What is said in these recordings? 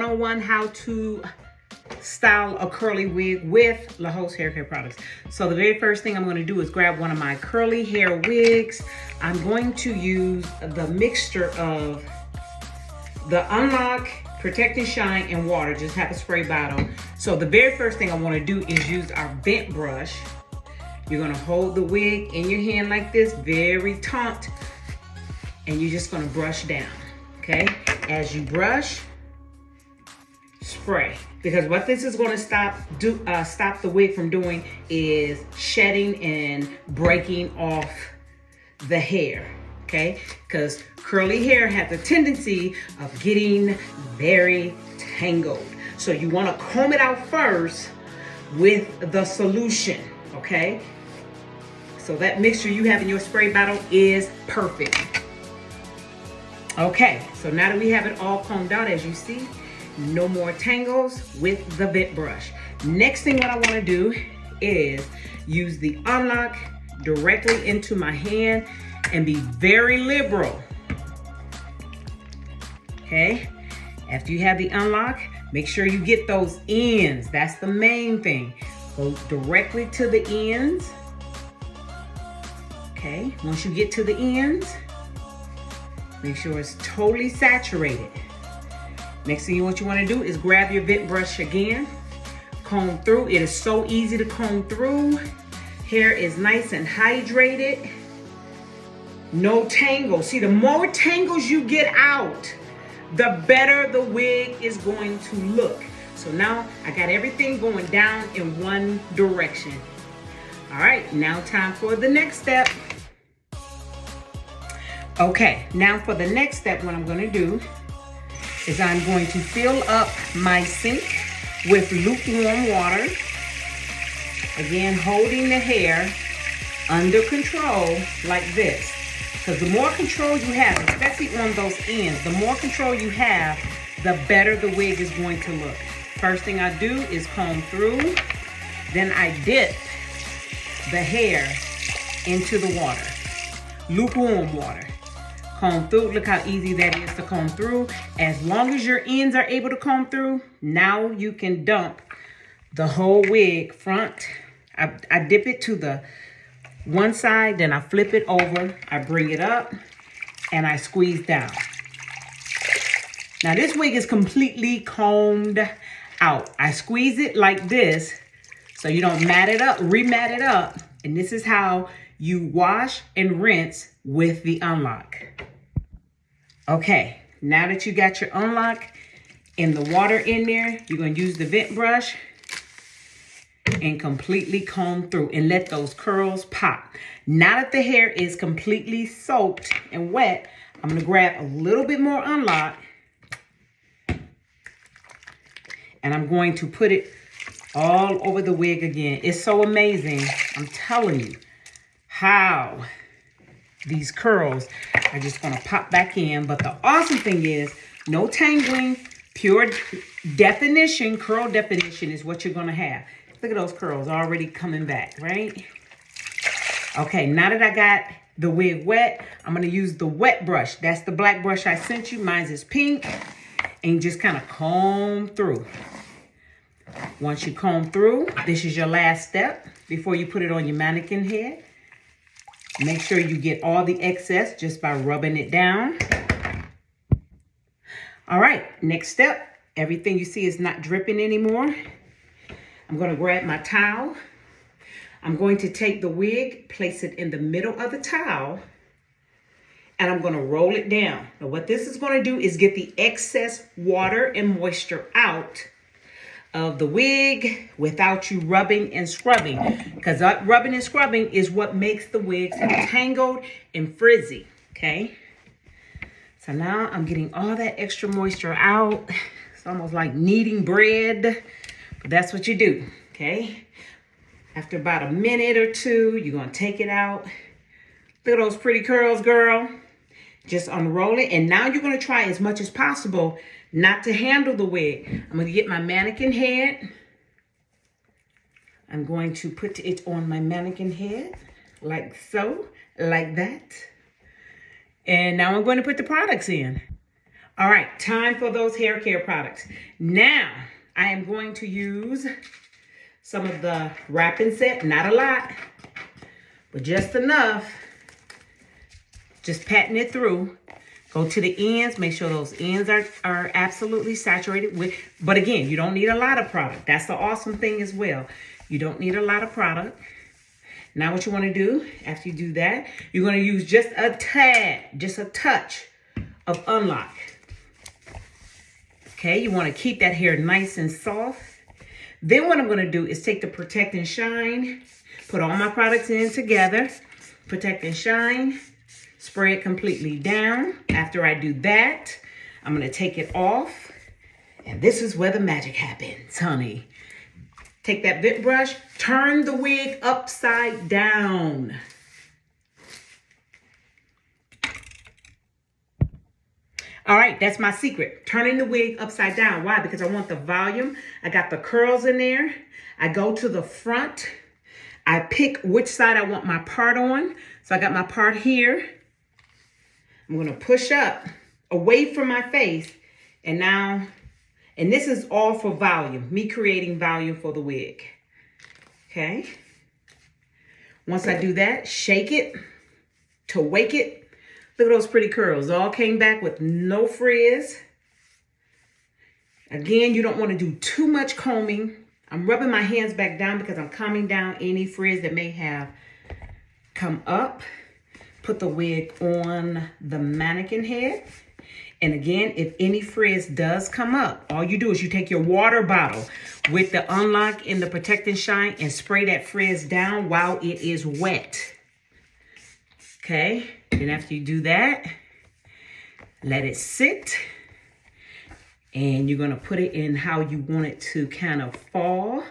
101 how to style a curly wig with La Host hair care products. So the very first thing I'm going to do is grab one of my curly hair wigs. I'm going to use the mixture of the Unlock, Protect and Shine, and water. Just have a spray bottle. So the very first thing I want to do is use our bent brush. You're going to hold the wig in your hand like this, very taut, and you're just going to brush down, okay? As you brush, spray. Because what this is going to stop the wig from doing is shedding and breaking off the hair, okay? Because curly hair has a tendency of getting very tangled. So you want to comb it out first with the solution, okay? So that mixture you have in your spray bottle is perfect. Okay, so now that we have it all combed out, as you see, no more tangles with the bent brush. Next thing what I want to do is use the Unlock directly into my hand and be very liberal. Okay, after you have the Unlock, make sure you get those ends. That's the main thing. Go directly to the ends. Okay, once you get to the ends, make sure it's totally saturated. Next thing what you want to do is grab your bent brush again, comb through. It is so easy to comb through. Hair is nice and hydrated. No tangles. See, the more tangles you get out, the better the wig is going to look. So now I got everything going down in one direction. All right, now time for the next step. Okay, now for the next step, what I'm going to do is I'm going to fill up my sink with lukewarm water. Again, holding the hair under control like this. Because the more control you have, especially on those ends, the more control you have, the better the wig is going to look. First thing I do is comb through. Then I dip the hair into the water, lukewarm water. Comb through. Look how easy that is to comb through. As long as your ends are able to comb through, now you can dump the whole wig front. I dip it to the one side, then I flip it over, I bring it up, and I squeeze down. Now this wig is completely combed out. I squeeze it like this so you don't mat it up, remat it up, and this is how you wash and rinse with the Unlock. Okay, now that you got your Unlock and the water in there, you're going to use the vent brush and completely comb through and let those curls pop. Now that the hair is completely soaked and wet, I'm going to grab a little bit more Unlock and I'm going to put it all over the wig again. It's so amazing. I'm telling you how these curls are just going to pop back in. But the awesome thing is no tangling, pure definition, curl definition is what you're going to have. Look at those curls already coming back, right? Okay, now that I got the wig wet, I'm going to use the wet brush. That's the black brush I sent you. Mine is pink. And just kind of comb through. Once you comb through, this is your last step before you put it on your mannequin head. Make sure you get all the excess just by rubbing it down. All right, next step. Everything you see is not dripping anymore. I'm going to grab my towel. I'm going to take the wig, place it in the middle of the towel, and I'm going to roll it down. Now what this is going to do is get the excess water and moisture out of the wig without you rubbing and scrubbing, because that rubbing and scrubbing is what makes the wigs tangled and frizzy. Okay, so now I'm getting all that extra moisture out. It's almost like kneading bread, but that's what you do. Okay, after about a minute or two, you're gonna take it out. Look at those pretty curls, girl. Just unroll it, and now you're gonna try as much as possible not to handle the wig. I'm going to get my mannequin head. I'm going to put it on my mannequin head like so, like that. And now I'm going to put the products in. All right, time for those hair care products. Now, I am going to use some of the wrapping set, not a lot, but just enough. Just patting it through. Go to the ends, make sure those ends are absolutely saturated with, but again, you don't need a lot of product. That's the awesome thing as well. You don't need a lot of product. Now what you want to do, after you do that, you're going to use just a tad, just a touch of unlock. Okay, you want to keep that hair nice and soft. Then what I'm going to do is take the Protect and Shine, put all my products in together, Protect and Shine, spray it completely down. After I do that, I'm going to take it off. And this is where the magic happens, honey. Take that bit brush, turn the wig upside down. All right, that's my secret. Turning the wig upside down. Why? Because I want the volume. I got the curls in there. I go to the front. I pick which side I want my part on. So I got my part here. I'm going to push up away from my face. And now, and this is all for volume. Me creating volume for the wig. Okay. Once I do that, shake it to wake it. Look at those pretty curls. All came back with no frizz. Again, you don't want to do too much combing. I'm rubbing my hands back down because I'm calming down any frizz that may have come up. Put the wig on the mannequin head. And again, if any frizz does come up, all you do is you take your water bottle with the unlock and the Protect and Shine and spray that frizz down while it is wet. Okay, then after you do that, let it sit. And you're going to put it in how you want it to kind of fall.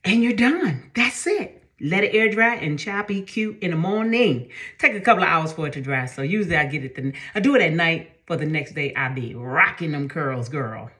And you're done. That's it. Let it air dry and child be cute in the morning. Take a couple of hours for it to dry. So usually I do it at night. For the next day, I be rocking them curls, girl.